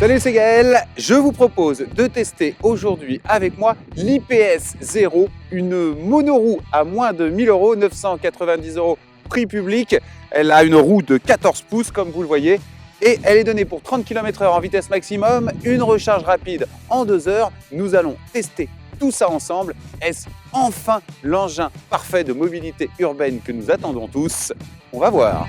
Salut, c'est Gaël. Je vous propose de tester aujourd'hui avec moi l'IPS 0, une monoroue à moins de 1000 €, 990 € prix public. Elle a une roue de 14 pouces comme vous le voyez et elle est donnée pour 30 km/h en vitesse maximum, une recharge rapide en 2 heures. Nous allons tester tout ça ensemble. Est-ce enfin l'engin parfait de mobilité urbaine que nous attendons tous? On va voir.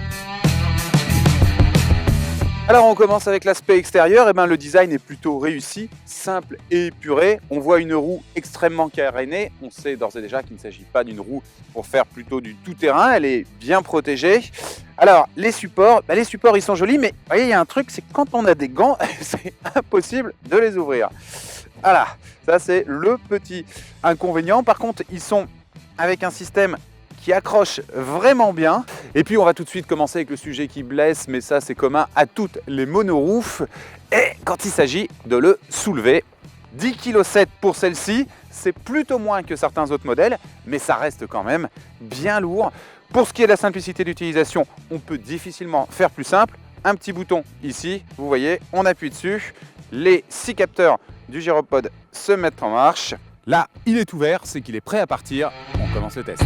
Alors on commence avec l'aspect extérieur, le design est plutôt réussi, simple et épuré. On voit une roue extrêmement carénée, on sait d'ores et déjà qu'il ne s'agit pas d'une roue pour faire plutôt du tout-terrain, elle est bien protégée. Alors les supports ils sont jolis, mais vous voyez il y a un truc, c'est que quand on a des gants, c'est impossible de les ouvrir. Voilà, ça c'est le petit inconvénient. Par contre ils sont avec un système qui accroche vraiment bien. Et puis on va tout de suite commencer avec le sujet qui blesse, mais ça c'est commun à toutes les monoroues. Et quand il s'agit de le soulever, 10,7 kg pour celle-ci, c'est plutôt moins que certains autres modèles, mais ça reste quand même bien lourd. Pour ce qui est de la simplicité d'utilisation, on peut difficilement faire plus simple. Un petit bouton ici, vous voyez, on appuie dessus. Les 6 capteurs du gyropode se mettent en marche. Là, il est ouvert, c'est qu'il est prêt à partir. On commence le test.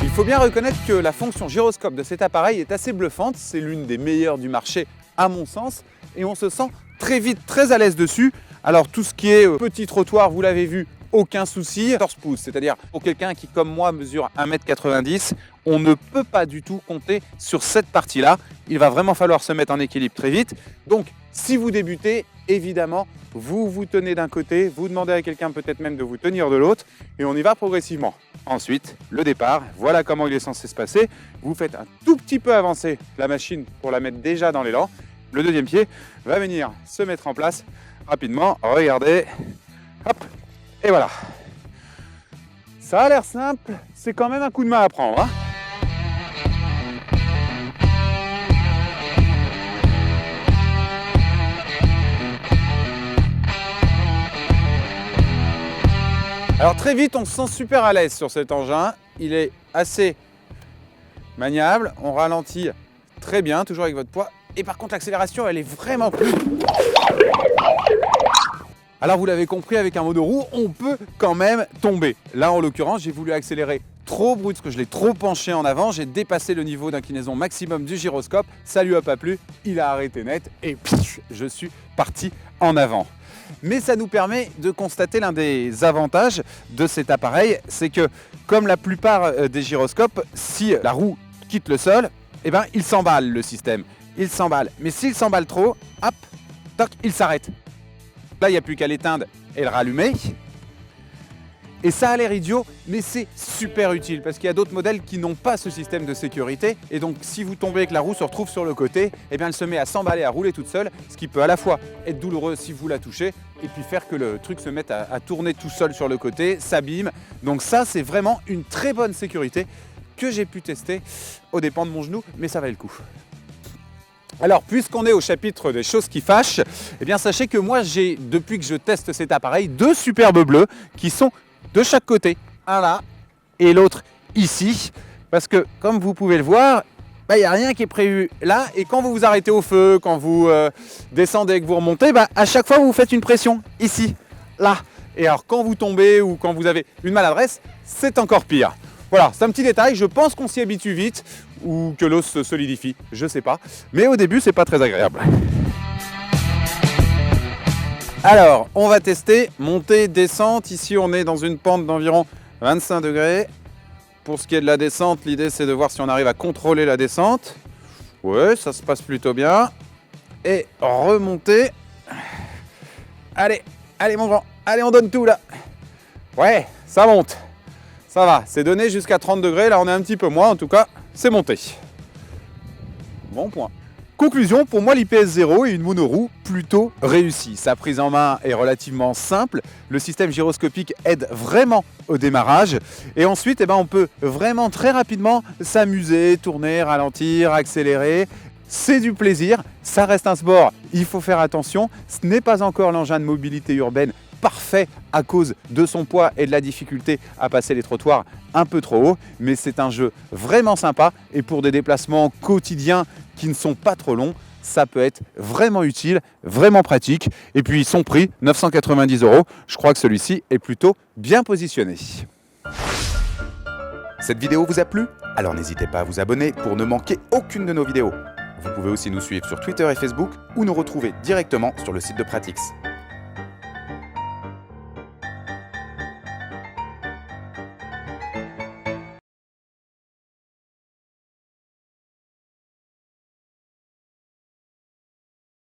Il faut bien reconnaître que la fonction gyroscope de cet appareil est assez bluffante, c'est l'une des meilleures du marché à mon sens et on se sent très vite très à l'aise dessus. Alors tout ce qui est petit trottoir, vous l'avez vu, aucun souci. 14 pouces, c'est-à-dire pour quelqu'un qui comme moi mesure 1,90 m, on ne peut pas du tout compter sur cette partie-là. Il va vraiment falloir se mettre en équilibre très vite. Donc si vous débutez, évidemment, vous vous tenez d'un côté, vous demandez à quelqu'un peut-être même de vous tenir de l'autre et on y va progressivement. Ensuite, le départ, voilà comment il est censé se passer. Vous faites un tout petit peu avancer la machine pour la mettre déjà dans l'élan. Le deuxième pied va venir se mettre en place rapidement. Regardez, hop, et voilà. Ça a l'air simple, c'est quand même un coup de main à prendre, hein. Alors très vite, on se sent super à l'aise sur cet engin. Il est assez maniable, on ralentit très bien, toujours avec votre poids. Et par contre, l'accélération, elle est vraiment plus... Alors vous l'avez compris, avec un monoroue, on peut quand même tomber. Là, en l'occurrence, j'ai voulu accélérer trop brut, parce que je l'ai trop penché en avant. J'ai dépassé le niveau d'inclinaison maximum du gyroscope. Ça lui a pas plu, il a arrêté net et je suis parti en avant. Mais ça nous permet de constater l'un des avantages de cet appareil, c'est que comme la plupart des gyroscopes, si la roue quitte le sol, il s'emballe le système. Il s'emballe. Mais s'il s'emballe trop, hop, toc, il s'arrête. Là, il n'y a plus qu'à l'éteindre et le rallumer. Et ça a l'air idiot, mais c'est super utile parce qu'il y a d'autres modèles qui n'ont pas ce système de sécurité. Et donc, si vous tombez et que la roue se retrouve sur le côté, elle se met à s'emballer, à rouler toute seule, ce qui peut à la fois être douloureux si vous la touchez et puis faire que le truc se mette à tourner tout seul sur le côté, s'abîme. Donc ça, c'est vraiment une très bonne sécurité que j'ai pu tester aux dépens de mon genou, mais ça valait le coup. Alors, puisqu'on est au chapitre des choses qui fâchent, sachez que moi, j'ai, depuis que je teste cet appareil, 2 superbes bleus qui sont de chaque côté, un là et l'autre ici, parce que comme vous pouvez le voir, il n'y a rien qui est prévu là, et quand vous vous arrêtez au feu, quand vous descendez et que vous remontez, à chaque fois vous faites une pression ici, là, et alors quand vous tombez ou quand vous avez une maladresse, c'est encore pire. Voilà, c'est un petit détail, je pense qu'on s'y habitue vite, ou que l'os se solidifie, je sais pas, mais au début c'est pas très agréable. Alors, on va tester montée, descente. Ici, on est dans une pente d'environ 25 degrés. Pour ce qui est de la descente, l'idée, c'est de voir si on arrive à contrôler la descente. Ouais, ça se passe plutôt bien. Et remonter. Allez, allez, mon grand. Allez, on donne tout, là. Ouais, ça monte. Ça va, c'est donné jusqu'à 30 degrés. Là, on est un petit peu moins. En tout cas, c'est monté. Bon point. Conclusion, pour moi l'IPS 0 est une monoroue plutôt réussie. Sa prise en main est relativement simple, le système gyroscopique aide vraiment au démarrage et ensuite on peut vraiment très rapidement s'amuser, tourner, ralentir, accélérer. c'est du plaisir, ça reste un sport, il faut faire attention. Ce n'est pas encore l'engin de mobilité urbaine parfait à cause de son poids et de la difficulté à passer les trottoirs un peu trop haut, mais c'est un jeu vraiment sympa et pour des déplacements quotidiens qui ne sont pas trop longs, ça peut être vraiment utile, vraiment pratique. Et puis son prix, 990 €, je crois que celui-ci est plutôt bien positionné. Cette vidéo vous a plu? Alors n'hésitez pas à vous abonner pour ne manquer aucune de nos vidéos. Vous pouvez aussi nous suivre sur Twitter et Facebook ou nous retrouver directement sur le site de Pratix.